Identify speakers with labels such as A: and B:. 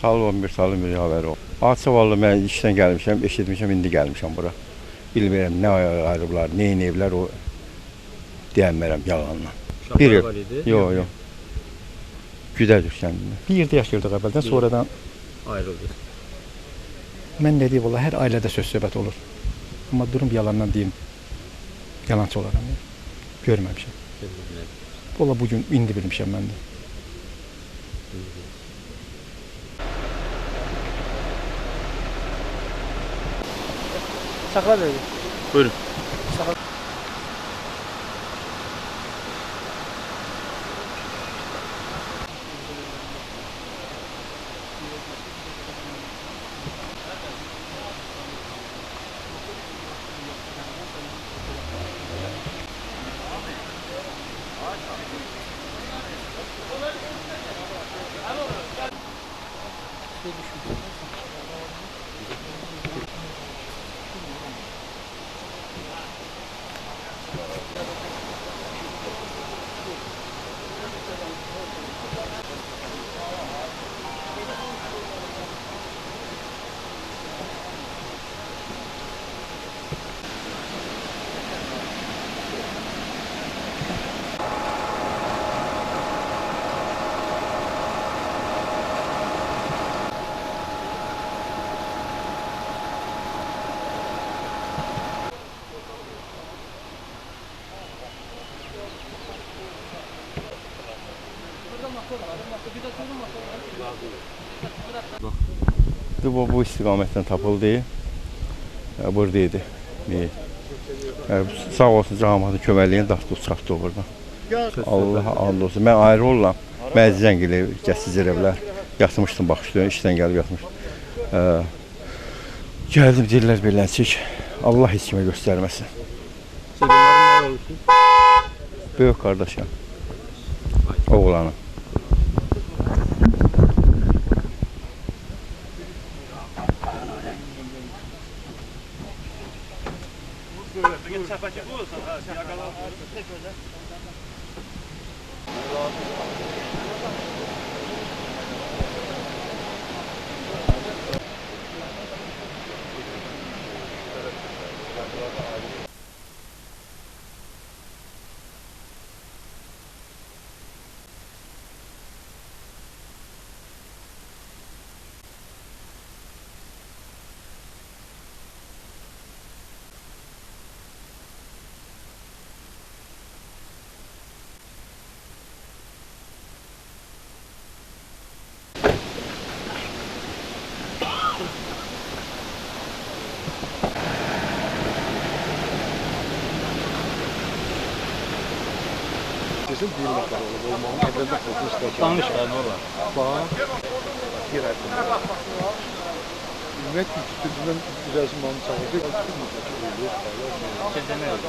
A: Salı 11 salı bir haber o. Hadisə vallahi mən işdən gəlmişəm, eşitmişəm, indi gəlmişəm bura. Bilmirəm nə ayrıblar, nə ediblər o deyəmərəm yalanla. Bir il.
B: Var idi.
A: Yox, yox. Güdədir kəndində.
C: Bir yerdə yaşayırdıq əvvəldən, sonradan
B: Ayrıldı.
C: mən dediğim valla hər ailədə söz söhbət olur. Amma durum yalandan deyim, yalançı olaram. Görməmişəm. Valla bugün indi bilmişəm mən də.
D: Sakla beni.
B: Buyurun.
D: Sakla.
A: Bu istiqamətdən tapıldı. Buradaydı. Sağ olsun cəmaatın köməkliyin daxtı çıxartdı buradan. Allaha and olsun. Mən ayrı olam. Mən zəng elə gəzdirə yatmışdım baxışdı, işdən gəlib yatmışdım. Gəldim deyirlər beləncik. Allah heç kimə göstərməsin.
B: Senin ne olsun?
A: Böyük qardaşım. Oğlanım.
E: Sizin bir bakalım olmağın evde kurtuluşta.
B: Tanış ne olur?
E: Bak. Girerdim. Ümmet üstünden biraz mantığı.
B: Sizde ne olur?